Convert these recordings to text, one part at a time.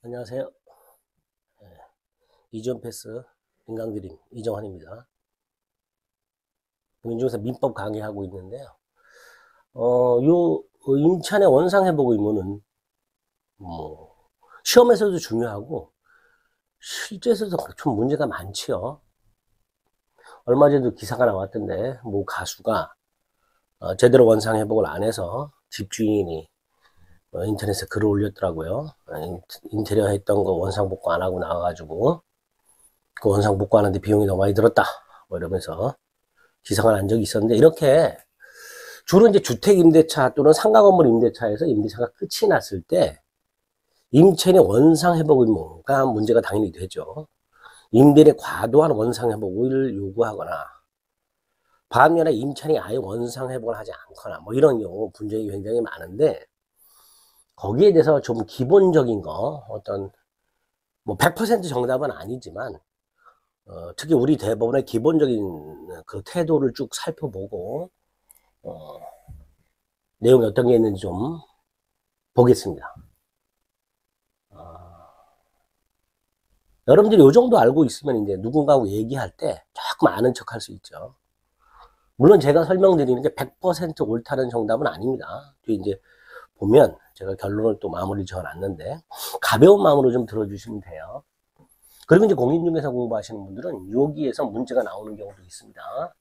안녕하세요. 예, 이전 패스 인강드림 이정환입니다. 민중에서 민법 강의하고 있는데요. 임찬의 원상회복 의무는 뭐 시험에서도 중요하고 실제에서도 좀 문제가 많지요. 얼마 전에도 기사가 나왔던데 뭐 가수가 제대로 원상회복을 안 해서 집주인이 인터넷에 글을 올렸더라고요. 인테리어 했던 거 원상복구 안 하고 나와가지고 그 원상복구하는데 비용이 너무 많이 들었다 뭐 이러면서 기사가 난 적이 있었는데, 이렇게 주로 이제 주택 임대차 또는 상가 건물 임대차에서 임대차가 끝이 났을 때 임차인의 원상 회복 의무가 문제가 당연히 되죠. 임대인의 과도한 원상 회복을 요구하거나 반면에 임차인이 아예 원상 회복을 하지 않거나 뭐 이런 경우 분쟁이 굉장히 많은데, 거기에 대해서 좀 기본적인 거, 어떤 뭐 100% 정답은 아니지만 특히 우리 대법원의 기본적인 그 태도를 쭉 살펴보고 내용이 어떤 게 있는지 좀 보겠습니다. 여러분들이 요 정도 알고 있으면 이제 누군가하고 얘기할 때 조금 아는 척 할 수 있죠. 물론 제가 설명드리는 게 100% 옳다는 정답은 아닙니다. 뒤에 이제 보면 제가 결론을 또 마무리 지어놨는데 가벼운 마음으로 좀 들어주시면 돼요. 그리고 이제 공인중개사 공부하시는 분들은 여기에서 문제가 나오는 경우도 있습니다.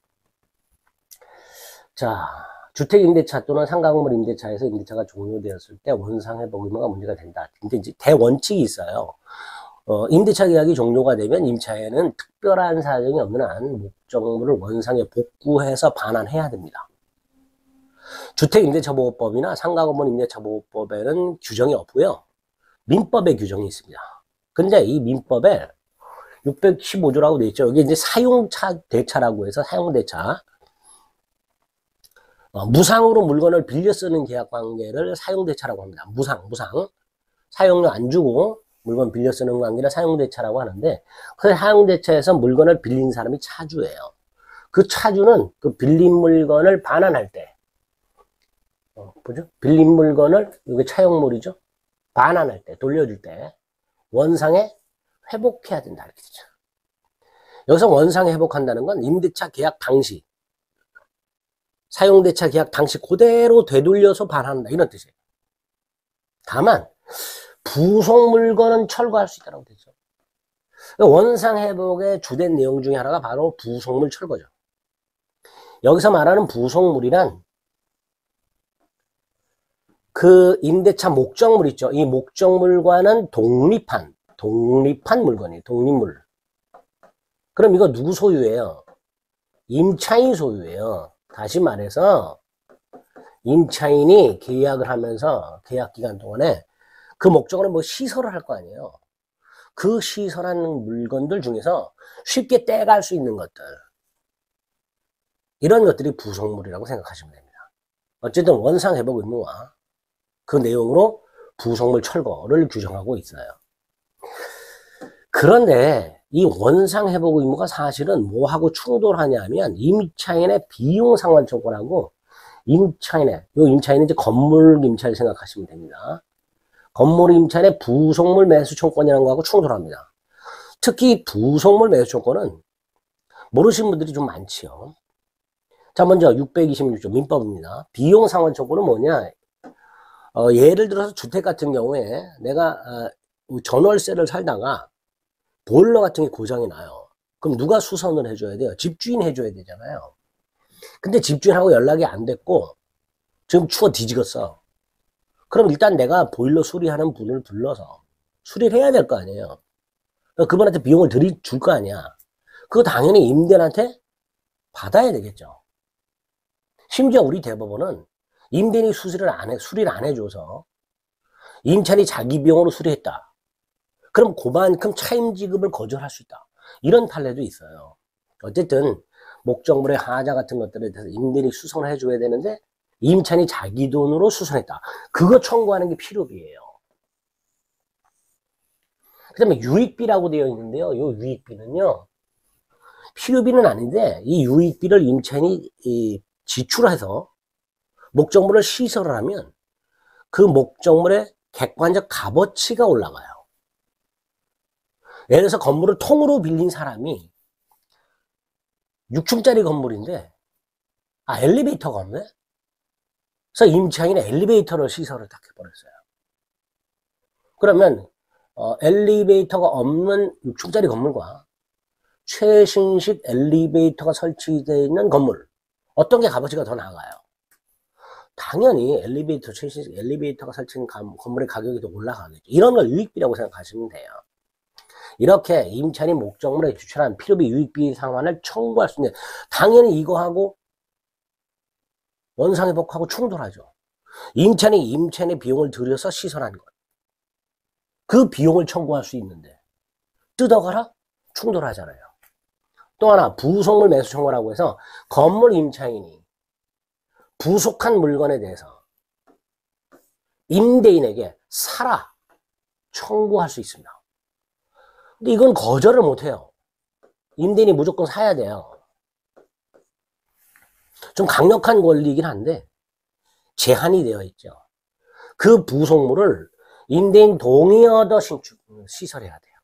자, 주택 임대차 또는 상가 건물 임대차에서 임대차가 종료되었을 때 원상회복 의무가 문제가 된다. 근데 이제 대원칙이 있어요. 임대차 계약이 종료가 되면 임차인은 특별한 사정이 없는 한 목적물을 원상에 복구해서 반환해야 됩니다. 주택 임대차 보호법이나 상가 건물 임대차 보호법에는 규정이 없고요. 민법에 규정이 있습니다. 근데 이 민법에 615조라고 되어 있죠. 여기 이제 사용차 대차라고 해서 사용대차. 무상으로 물건을 빌려 쓰는 계약 관계를 사용대차라고 합니다. 무상. 사용료 안 주고 물건 빌려 쓰는 관계를 사용대차라고 하는데, 그 사용대차에서 물건을 빌린 사람이 차주예요. 그 차주는 그 빌린 물건을 반환할 때, 보죠? 빌린 물건을, 이게 차용물이죠? 반환할 때, 돌려줄 때, 원상에 회복해야 된다. 이렇게 되죠. 여기서 원상에 회복한다는 건 임대차 계약 당시, 사용대차 계약 당시 그대로 되돌려서 반환한다. 이런 뜻이에요. 다만, 부속 물건은 철거할 수 있다고 되죠. 원상 회복의 주된 내용 중에 하나가 바로 부속물 철거죠. 여기서 말하는 부속물이란 그 임대차 목적물 있죠. 이 목적물과는 독립한 물건이에요. 독립물. 그럼 이거 누구 소유예요? 임차인 소유예요. 다시 말해서 임차인이 계약을 하면서 계약 기간 동안에 그 목적으로 뭐 시설을 할 거 아니에요. 그 시설하는 물건들 중에서 쉽게 떼갈 수 있는 것들, 이런 것들이 부속물이라고 생각하시면 됩니다. 어쨌든 원상 회복 의무와 그 내용으로 부속물 철거를 규정하고 있어요. 그런데 이 원상 회복 의무가 사실은 뭐하고 충돌하냐면 임차인의 비용 상환 조건하고 임차인은 이제 건물 임차를 생각하시면 됩니다. 건물 임차인의 부속물 매수 청권이라는 거하고 충돌합니다. 특히 부속물 매수 청권은 모르시는 분들이 좀 많지요. 자, 먼저 626조 민법입니다. 비용 상환 청권은 뭐냐? 예를 들어서 주택 같은 경우에 내가 전월세를 살다가 보일러 같은 게 고장이 나요. 그럼 누가 수선을 해줘야 돼요? 집주인이 해줘야 되잖아요. 근데 집주인하고 연락이 안 됐고 지금 추워 뒤지겠어. 그럼 일단 내가 보일러 수리하는 분을 불러서 수리를 해야 될 거 아니에요. 그분한테 비용을 줄 거 아니야. 그거 당연히 임대인한테 받아야 되겠죠. 심지어 우리 대법원은 임대인이 수리를 안 해줘서 임차인이 자기 비용으로 수리했다. 그럼 그만큼 차임 지급을 거절할 수 있다. 이런 판례도 있어요. 어쨌든 목적물의 하자 같은 것들에 대해서 임대인이 수선을 해줘야 되는데 임차인이 자기 돈으로 수선했다. 그거 청구하는 게 필요비예요. 그 다음에 유익비라고 되어 있는데요. 이 유익비는요, 필요비는 아닌데 이 유익비를 임차인이 지출해서 목적물을 시설을 하면 그 목적물의 객관적 값어치가 올라가요. 예를 들어서 건물을 통으로 빌린 사람이 6층짜리 건물인데 엘리베이터가 없네? 그래서 임차인이 엘리베이터를 시설을 딱 해버렸어요. 그러면 엘리베이터가 없는 6층짜리 건물과 최신식 엘리베이터가 설치되어 있는 건물, 어떤 게 값어치가 더 나아가요? 당연히 최신식 엘리베이터가 설치된 건물의 가격이 더 올라가겠죠. 이런 걸 유익비라고 생각하시면 돼요. 이렇게 임차인이 목적물에 지출한 필요비 유익비 상환을 청구할 수 있는, 당연히 이거하고 원상회복하고 충돌하죠. 임차인의 비용을 들여서 시설한 것, 그 비용을 청구할 수 있는데 뜯어가라? 충돌하잖아요. 또 하나, 부속물 매수 청구라고 해서 건물 임차인이 부속한 물건에 대해서 임대인에게 사라 청구할 수 있습니다. 근데 이건 거절을 못해요. 임대인이 무조건 사야 돼요. 좀 강력한 권리이긴 한데 제한이 되어 있죠. 그 부속물을 임대인 동의 얻어 시설해야 돼요.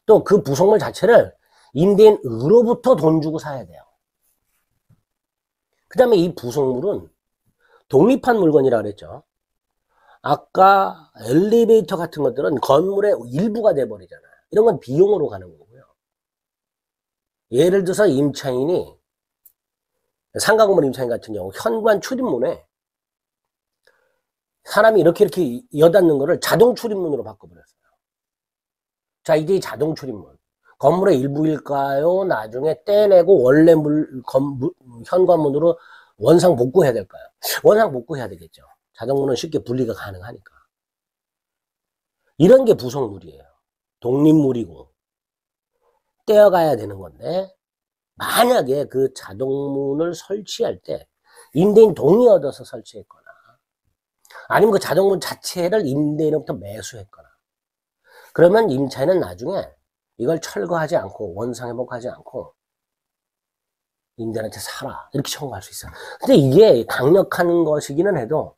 또 그 부속물 자체를 임대인으로부터 돈 주고 사야 돼요. 그 다음에 이 부속물은 독립한 물건이라 그랬죠. 아까 엘리베이터 같은 것들은 건물의 일부가 돼버리잖아요. 이런 건 비용으로 가는 거고요. 예를 들어서 임차인이, 상가 건물 임차인 같은 경우 현관 출입문에 사람이 이렇게 여닫는 거를 자동 출입문으로 바꿔버렸어요. 자, 이게 자동 출입문. 건물의 일부일까요? 나중에 떼내고 원래 현관문으로 원상 복구해야 될까요? 원상 복구해야 되겠죠. 자동문은 쉽게 분리가 가능하니까. 이런 게 부속물이에요. 독립물이고 떼어가야 되는 건데, 만약에 그 자동문을 설치할 때 임대인 동의 얻어서 설치했거나 아니면 그 자동문 자체를 임대인으로부터 매수했거나, 그러면 임차인은 나중에 이걸 철거하지 않고 원상회복하지 않고 임대인한테 사라 이렇게 청구할 수 있어요. 근데 이게 강력한 것이기는 해도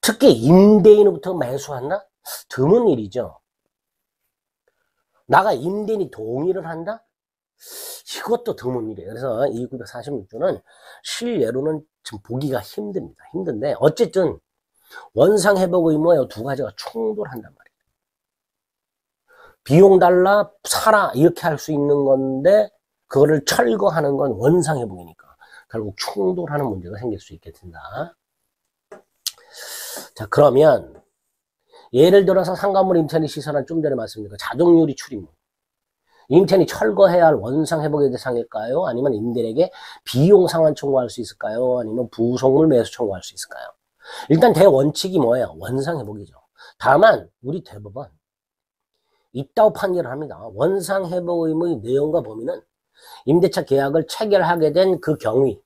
특히 임대인으로부터 매수한다? 드문 일이죠. 나가 임대인이 동의를 한다? 이것도 드문 일이에요. 그래서 이 946조는 실례로는 좀 보기가 힘듭니다. 힘든데 어쨌든 원상회복 의무와 두 가지가 충돌한단 말이에요. 비용 달라 사라 이렇게 할 수 있는 건데 그거를 철거하는 건 원상회복이니까 결국 충돌하는 문제가 생길 수 있게 된다. 자, 그러면 예를 들어서 상가물 임차인이 시설한, 좀 전에 말씀드린 자동유리 출입문, 임차인이 철거해야 할 원상회복의 대상일까요? 아니면 임대인에게 비용 상환 청구할 수 있을까요? 아니면 부속물 매수 청구할 수 있을까요? 일단 대원칙이 뭐예요? 원상회복이죠. 다만 우리 대법원 있다고 판결을 합니다. 원상회복 의무의 내용과 범위는 임대차 계약을 체결하게 된 그 경위,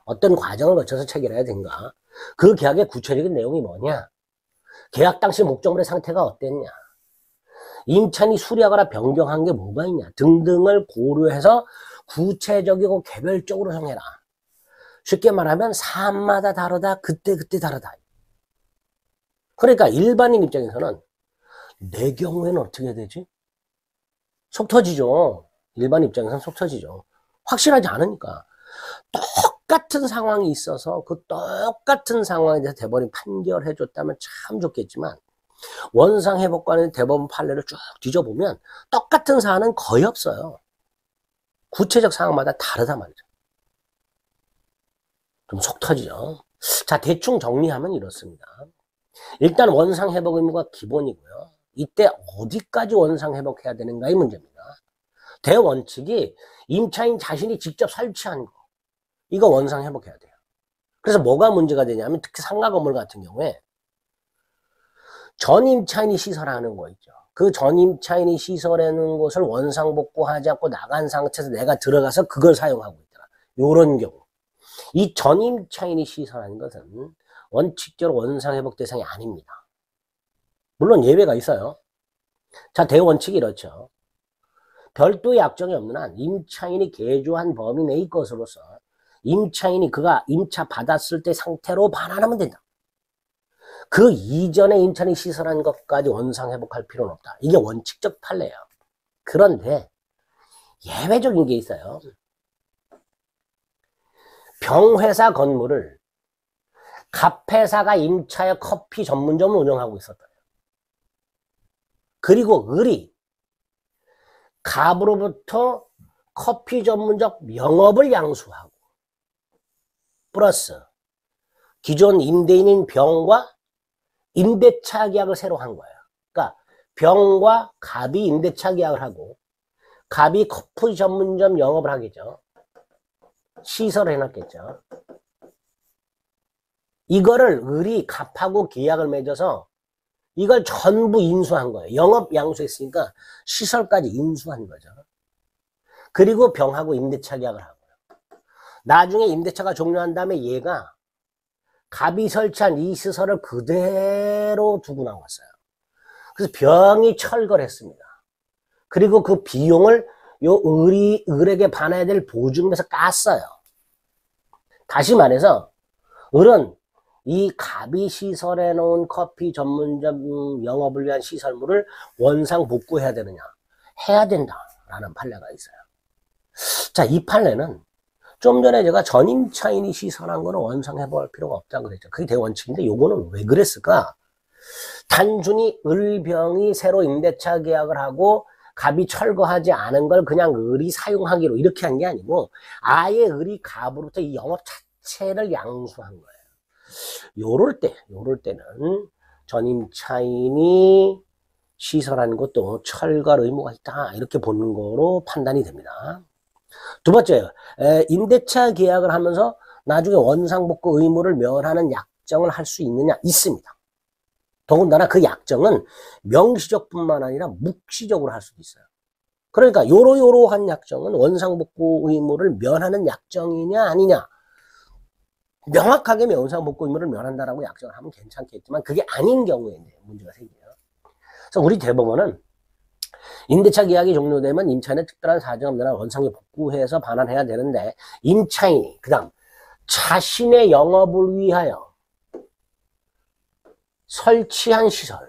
어떤 과정을 거쳐서 체결해야 된가, 그 계약의 구체적인 내용이 뭐냐, 계약 당시 목적물의 상태가 어땠냐, 임차인이 수리하거나 변경한 게 뭐가 있냐 등등을 고려해서 구체적이고 개별적으로 정해라. 쉽게 말하면 사안마다 다르다, 그때 다르다. 그러니까 일반인 입장에서는 내 경우에는 어떻게 해야 되지? 속 터지죠. 일반 입장에서는 속 터지죠. 확실하지 않으니까. 똑같은 상황이 있어서 그 똑같은 상황에 대해서 대법원이 판결해줬다면 참 좋겠지만, 원상회복관의 대법원 판례를 쭉 뒤져보면 똑같은 사안은 거의 없어요. 구체적 상황마다 다르단 말이죠. 좀 속 터지죠. 자, 대충 정리하면 이렇습니다. 일단 원상회복 의무가 기본이고요. 이때 어디까지 원상회복해야 되는가의 문제입니다. 대원칙이 임차인 자신이 직접 설치한 거, 이거 원상회복해야 돼요. 그래서 뭐가 문제가 되냐면, 특히 상가 건물 같은 경우에 전임차인이 시설하는 거 있죠. 그 전임차인이 시설하는 것을 원상복구하지 않고 나간 상태에서 내가 들어가서 그걸 사용하고 있더라. 요런 경우. 이 전임차인이 시설하는 것은 원칙적으로 원상회복 대상이 아닙니다. 물론 예외가 있어요. 자, 대원칙이 이렇죠. 별도의 약정이 없는 한 임차인이 개조한 범위 내의 것으로서 임차인이 그가 임차 받았을 때 상태로 반환하면 된다. 그 이전에 임차인이 시설한 것까지 원상 회복할 필요는 없다. 이게 원칙적 판례예요. 그런데 예외적인 게 있어요. 병회사 건물을 갑회사가 임차여 커피 전문점을 운영하고 있었다. 그리고 을이 갑으로부터 커피 전문점 영업을 양수하고 플러스 기존 임대인인 병과 임대차 계약을 새로 한 거예요. 그러니까 병과 갑이 임대차 계약을 하고 갑이 커피 전문점 영업을 하겠죠. 시설을 해놨겠죠. 이거를 을이 갑하고 계약을 맺어서 이걸 전부 인수한 거예요. 영업 양수했으니까 시설까지 인수한 거죠. 그리고 병하고 임대차 계약을 하고요. 나중에 임대차가 종료한 다음에 얘가 갑이 설치한 이 시설을 그대로 두고 나왔어요. 그래서 병이 철거를 했습니다. 그리고 그 비용을 을에게 받아야 될 보증금에서 깠어요. 다시 말해서 을은 이 갑이 시설해 놓은 커피 전문점 영업을 위한 시설물을 원상 복구해야 되느냐? 해야 된다라는 판례가 있어요. 자, 이 판례는 좀 전에 제가 전임차인이 시설한 거는 원상 회복할 필요가 없다고 그랬죠. 그게 대원칙인데 요거는 왜 그랬을까? 단순히 을병이 새로 임대차 계약을 하고 갑이 철거하지 않은 걸 그냥 을이 사용하기로 이렇게 한 게 아니고 아예 을이 갑으로부터 이 영업 자체를 양수한 거예요. 요럴 때는 전임차인이 시설한 것도 철거할 의무가 있다 이렇게 보는 거로 판단이 됩니다. 두 번째, 임대차 계약을 하면서 나중에 원상복구 의무를 면하는 약정을 할 수 있느냐? 있습니다. 더군다나 그 약정은 명시적뿐만 아니라 묵시적으로 할 수도 있어요. 그러니까 요러한 약정은 원상복구 의무를 면하는 약정이냐 아니냐? 명확하게 원상복구 의무를 면한다라고 약정을 하면 괜찮겠지만 그게 아닌 경우에 이제 문제가 생겨요. 그래서 우리 대법원은 임대차 계약이 종료되면 임차인의 특별한 사정 없는 한 원상에 복구해서 반환해야 되는데 임차인이 그다음 자신의 영업을 위하여 설치한 시설에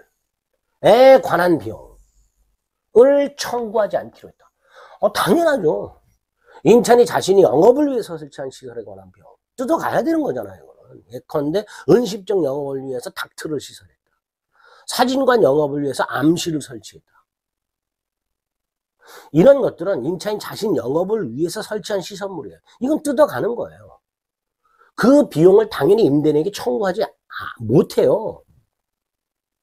관한 비용을 청구하지 않기로 했다. 당연하죠. 임차인이 자신이 영업을 위해서 설치한 시설에 관한 비용 뜯어가야 되는 거잖아요. 이거는. 예컨대 은식적 영업을 위해서 닥터를 시설했다. 사진관 영업을 위해서 암실을 설치했다. 이런 것들은 임차인 자신 영업을 위해서 설치한 시설물이에요. 이건 뜯어가는 거예요. 그 비용을 당연히 임대인에게 청구하지 못해요.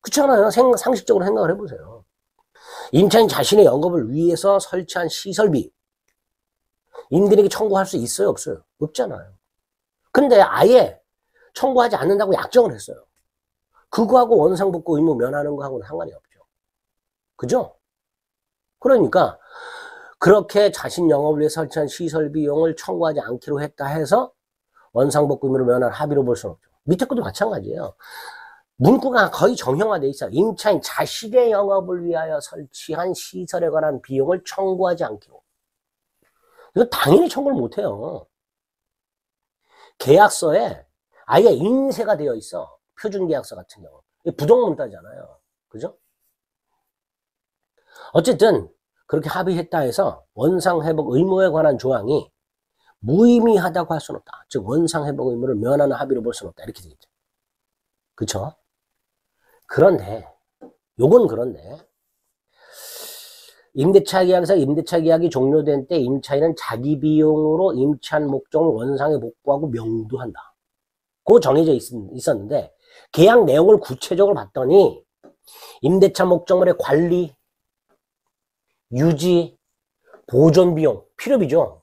그렇잖아요. 상식적으로 생각을 해보세요. 임차인 자신의 영업을 위해서 설치한 시설비 임대인에게 청구할 수 있어요? 없어요? 없잖아요. 근데 아예 청구하지 않는다고 약정을 했어요. 그거하고 원상복구 의무 면하는 거하고는 상관이 없죠. 그죠? 그러니까 그렇게 자신 영업을 위해 설치한 시설 비용을 청구하지 않기로 했다 해서 원상복구 의무를 면할 합의로 볼 수는 없죠. 밑에 것도 마찬가지예요. 문구가 거의 정형화되어 있어요. 임차인 자신의 영업을 위하여 설치한 시설에 관한 비용을 청구하지 않기로. 이거 당연히 청구를 못해요. 계약서에 아예 인쇄가 되어 있어. 표준계약서 같은 경우. 부정문자잖아요. 그죠? 어쨌든 그렇게 합의했다 해서 원상회복 의무에 관한 조항이 무의미하다고 할 수는 없다. 즉 원상회복 의무를 면하는 합의로 볼 수는 없다. 이렇게 되겠죠. 그쵸? 그런데 그런데 임대차 계약에서 임대차 계약이 종료된 때 임차인은 자기 비용으로 임차한 목적을 원상에 복구하고 명도한다. 그거 정해져 있었는데 계약 내용을 구체적으로 봤더니 임대차 목적물의 관리, 유지, 보존 비용, 필요비죠.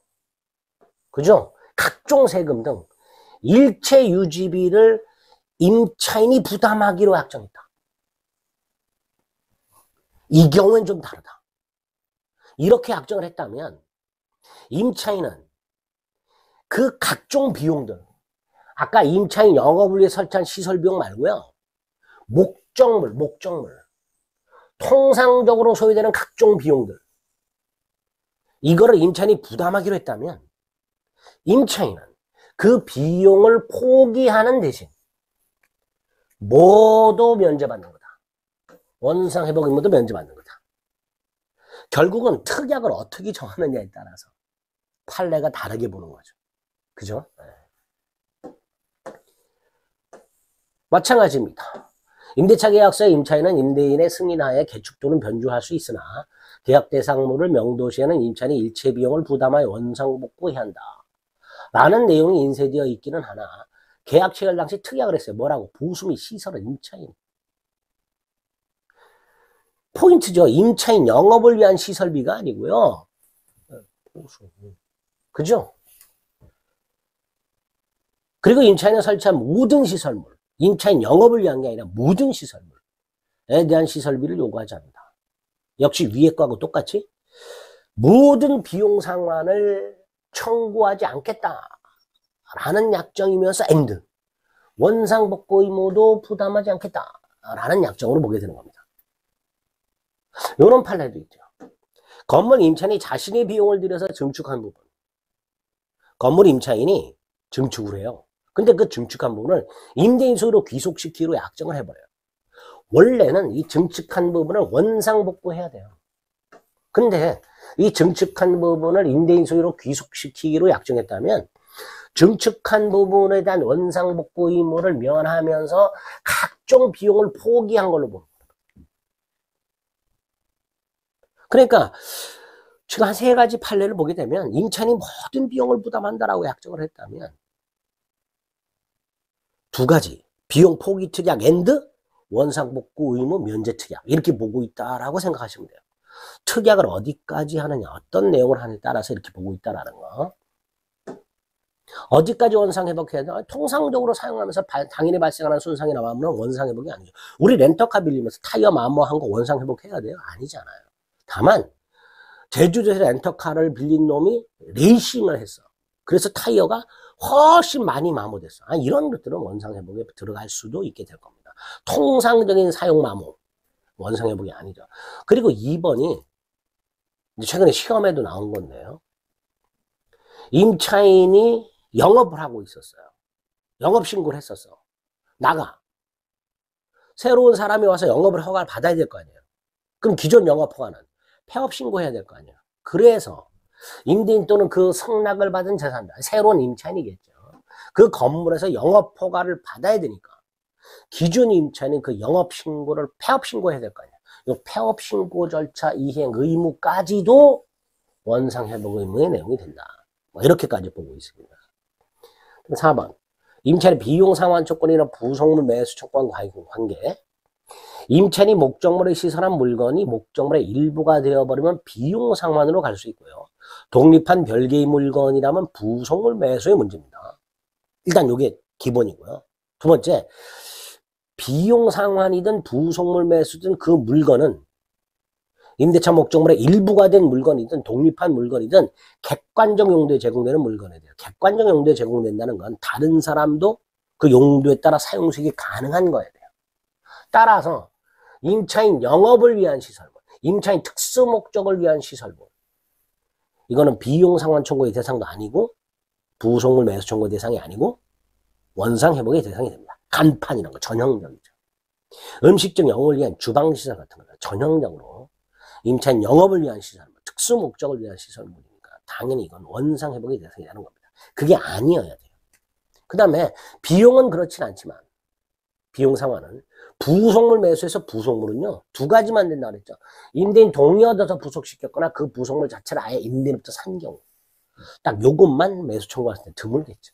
그죠? 각종 세금 등 일체 유지비를 임차인이 부담하기로 약정했다. 이 경우엔 좀 다르다. 이렇게 약정을 했다면 임차인은 그 각종 비용들, 아까 임차인 영업을 위해 설치한 시설 비용 말고요. 목적물, 통상적으로 소요되는 각종 비용들, 이거를 임차인이 부담하기로 했다면 임차인은 그 비용을 포기하는 대신 모두 면제받는 거다. 원상 회복 의무도 면제받는 거다. 결국은 특약을 어떻게 정하느냐에 따라서 판례가 다르게 보는 거죠. 그죠? 네. 마찬가지입니다. 임대차 계약서의 임차인은 임대인의 승인하에 개축 또는 변주할 수 있으나 계약 대상물을 명도 시에는 임차인이 일체 비용을 부담하여 원상복구해야 한다. 라는 내용이 인쇄되어 있기는 하나 계약 체결 당시 특약을 했어요. 뭐라고? 부수 및 시설은 임차인. 포인트죠. 임차인 영업을 위한 시설비가 아니고요. 보수. 그죠? 그리고 임차인이 설치한 모든 시설물, 임차인 영업을 위한 게 아니라 모든 시설물에 대한 시설비를 요구하지 않는다. 역시 위에 거하고 똑같이 모든 비용 상환을 청구하지 않겠다라는 약정이면서 엔드. 원상복구 의무도 부담하지 않겠다라는 약정으로 보게 되는 겁니다. 이런 판례도 있죠. 건물 임차인이 자신의 비용을 들여서 증축한 부분. 건물 임차인이 증축을 해요. 근데 그 증축한 부분을 임대인 소유로 귀속시키기로 약정을 해버려요. 원래는 이 증축한 부분을 원상복구해야 돼요. 근데 이 증축한 부분을 임대인 소유로 귀속시키기로 약정했다면 증축한 부분에 대한 원상복구 의무를 면하면서 각종 비용을 포기한 걸로 봅니다. 그러니까 지금 한 3가지 판례를 보게 되면 임차인이 모든 비용을 부담한다라고 약정을 했다면 2가지 비용 포기 특약 앤드 원상복구 의무 면제 특약 이렇게 보고 있다라고 생각하시면 돼요. 특약을 어디까지 하느냐 어떤 내용을 하느냐에 따라서 이렇게 보고 있다라는 거. 어디까지 원상회복해야 되나? 통상적으로 사용하면서 당연히 발생하는 손상이 나오면 원상회복이 아니죠. 우리 렌터카 빌리면서 타이어 마모한 거 원상회복해야 돼요? 아니잖아요. 다만 제주도에서 렌터카를 빌린 놈이 레이싱을 했어. 그래서 타이어가 훨씬 많이 마모됐어. 이런 것들은 원상회복에 들어갈 수도 있게 될 겁니다. 통상적인 사용 마모 원상회복이 아니죠. 그리고 2번이 최근에 시험에도 나온 건데요. 임차인이 영업을 하고 있었어요. 영업신고를 했었어. 나가. 새로운 사람이 와서 영업을 허가를 받아야 될 거 아니에요. 그럼 기존 영업 허가는 폐업신고해야 될 거 아니에요. 그래서 임대인 또는 그 성락을 받은 재산자, 새로운 임차인이겠죠. 그 건물에서 영업 허가를 받아야 되니까 기존 임차인은 그 영업신고를 폐업신고해야 될 거 아니에요. 이 폐업신고 절차 이행 의무까지도 원상회복 의무의 내용이 된다. 이렇게까지 보고 있습니다. 4번 임차인의 비용 상환 조건이나 부속물 매수 조건 관계. 임차인이 목적물에 시설한 물건이 목적물의 일부가 되어버리면 비용 상환으로 갈 수 있고요. 독립한 별개의 물건이라면 부속물 매수의 문제입니다. 일단 이게 기본이고요. 2번째, 비용 상환이든 부속물 매수든 그 물건은 임대차 목적물의 일부가 된 물건이든 독립한 물건이든 객관적 용도에 제공되는 물건에 대해 객관적 용도에 제공된다는 건 다른 사람도 그 용도에 따라 사용 수익이 가능한 거에 돼요. 따라서 임차인 영업을 위한 시설물, 임차인 특수 목적을 위한 시설물, 이거는 비용 상환 청구의 대상도 아니고 부속물 매수 청구의 대상이 아니고 원상 회복의 대상이 됩니다. 간판 이런 거 전형적이죠. 음식점 영업을 위한 주방시설 같은 거 전형적으로 임차인 영업을 위한 시설물, 특수 목적을 위한 시설물이니까 당연히 이건 원상 회복의 대상이 되는 겁니다. 그게 아니어야 돼요. 그 다음에 비용은 그렇진 않지만 비용 상환은 부속물 매수해서 부속물은요 2가지만 된다고 그랬죠. 임대인 동의 얻어서 부속시켰거나 그 부속물 자체를 아예 임대인부터 산 경우 딱 요것만 매수 청구할 때 드물겠죠.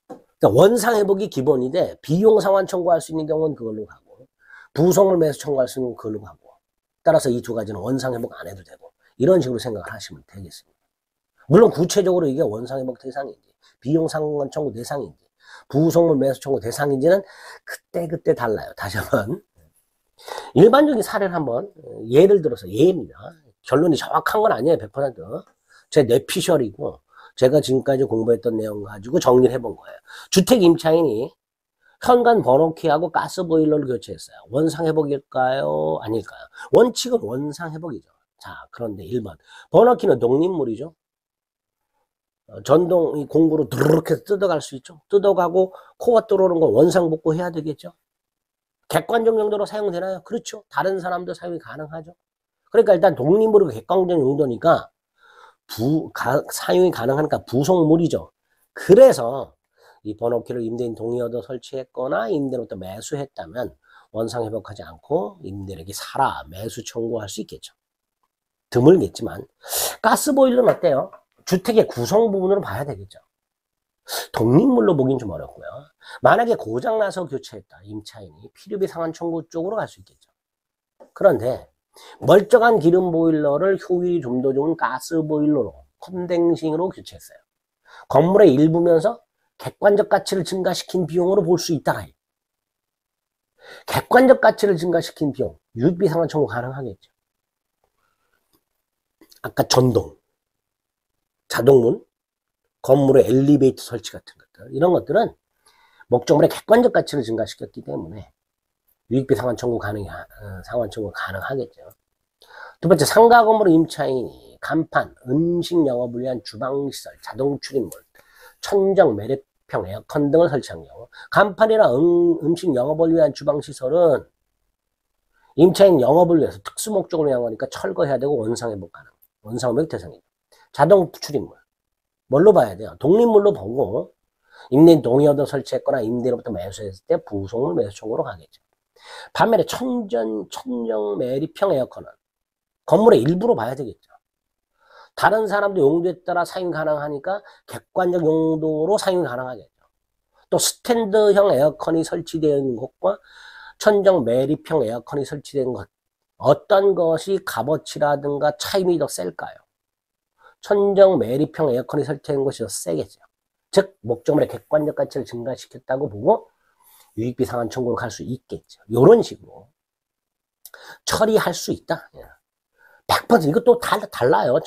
그러니까 원상 회복이 기본이 돼 비용 상환 청구할 수 있는 경우는 그걸로 가고 부속물 매수 청구할 수 있는 그걸로 가고 따라서 이 2가지는 원상 회복 안 해도 되고 이런 식으로 생각을 하시면 되겠습니다. 물론 구체적으로 이게 원상 회복 대상인지 비용 상환 청구 대상인지 부속물 매수 청구 대상인지는 그때 달라요. 다시 한번 일반적인 사례를 한번 예를 들어서 예입니다. 결론이 정확한 건 아니에요. 100%. 제 뇌피셜이고 제가 지금까지 공부했던 내용 가지고 정리를 해본 거예요. 주택 임차인이 현관 번호키하고 가스보일러를 교체했어요. 원상 회복일까요? 아닐까요? 원칙은 원상 회복이죠. 자, 그런데 1번 번호키는 독립물이죠. 전동 이 공구로 드르륵 해서 뜯어갈 수 있죠. 뜯어가고 코가 들어오는 거 원상복구 해야 되겠죠. 객관적 용도로 사용되나요? 그렇죠. 다른 사람도 사용이 가능하죠. 그러니까 일단 독립물이 객관적 용도니까 사용이 가능하니까 부속물이죠. 그래서 이 번호키를 임대인 동의 얻어 설치했거나 임대인으로부터 매수했다면 원상회복하지 않고 임대인에게 사라 매수 청구할 수 있겠죠. 드물겠지만 가스보일러는 어때요? 주택의 구성 부분으로 봐야 되겠죠. 독립물로 보긴 좀 어렵고요. 만약에 고장나서 교체했다. 임차인이 필요비 상환 청구 쪽으로 갈 수 있겠죠. 그런데 멀쩡한 기름 보일러를 효율이 좀 더 좋은 가스 보일러로 컨덴싱으로 교체했어요. 건물의 일부면서 객관적 가치를 증가시킨 비용으로 볼 수 있다. 객관적 가치를 증가시킨 비용, 유익비 상환 청구 가능하겠죠. 아까 전동, 자동문, 건물의 엘리베이터 설치 같은 것들, 이런 것들은 목적물의 객관적 가치를 증가시켰기 때문에 유익비 상환 청구 가능하겠죠. 두 번째, 상가 건물 임차인이 간판, 음식 영업을 위한 주방시설, 자동 출입문, 천정, 매립형 에어컨 등을 설치한 경우, 간판이나 음식 영업을 위한 주방시설은 임차인 영업을 위해서 특수 목적으로 위한 거니까 철거해야 되고 원상회복 가능, 원상회복 대상이죠. 자동 출입물, 뭘로 봐야 돼요? 독립물로 보고 임대인 동의 얻어 설치했거나 임대인으로부터 매수했을 때 부속물 매수 청구로 가겠죠. 반면에 천정 매립형 에어컨은 건물의 일부로 봐야 되겠죠. 다른 사람도 용도에 따라 사용 가능하니까 객관적 용도로 사용 가능하겠죠. 또 스탠드형 에어컨이 설치되어 있는 것과 천정 매립형 에어컨이 설치된 것, 어떤 것이 값어치라든가 차임이 더 셀까요? 천정 매립형 에어컨이 설치된 것이 더 세겠죠. 즉 목적물의 객관적 가치를 증가시켰다고 보고 유익비 상환 청구로 갈 수 있겠죠. 이런 식으로 처리할 수 있다. 100% 이것도 달라요.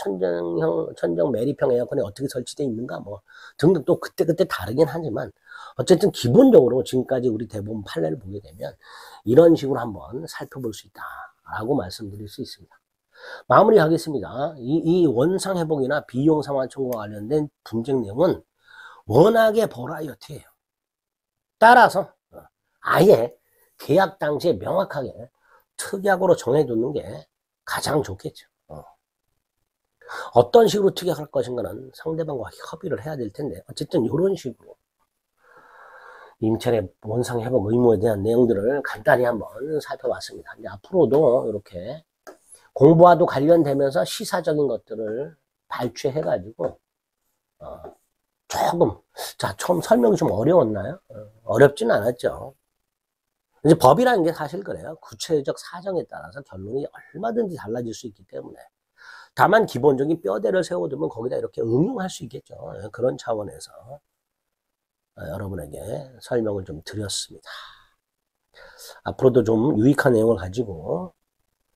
천정 매립형 에어컨이 어떻게 설치되어 있는가 뭐 등등 또 그때 다르긴 하지만 어쨌든 기본적으로 지금까지 우리 대부분 판례를 보게 되면 이런 식으로 한번 살펴볼 수 있다라고 말씀드릴 수 있습니다. 마무리하겠습니다. 이 원상회복이나 비용 상환 청구와 관련된 분쟁 내용은 워낙에 버라이어티예요. 따라서 아예 계약 당시에 명확하게 특약으로 정해두는 게 가장 좋겠죠. 어떤 식으로 특약할 것인가는 상대방과 협의를 해야 될 텐데 어쨌든 이런 식으로 임차인의 원상회복 의무에 대한 내용들을 간단히 한번 살펴봤습니다. 이제 앞으로도 이렇게 공부와도 관련되면서 시사적인 것들을 발췌해가지고 조금 처음 설명이 좀 어려웠나요? 어렵진 않았죠. 이제 법이라는 게 사실 그래요. 구체적 사정에 따라서 결론이 얼마든지 달라질 수 있기 때문에 다만 기본적인 뼈대를 세워두면 거기다 이렇게 응용할 수 있겠죠. 그런 차원에서 여러분에게 설명을 좀 드렸습니다. 앞으로도 좀 유익한 내용을 가지고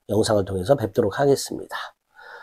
영상을 통해서 뵙도록 하겠습니다.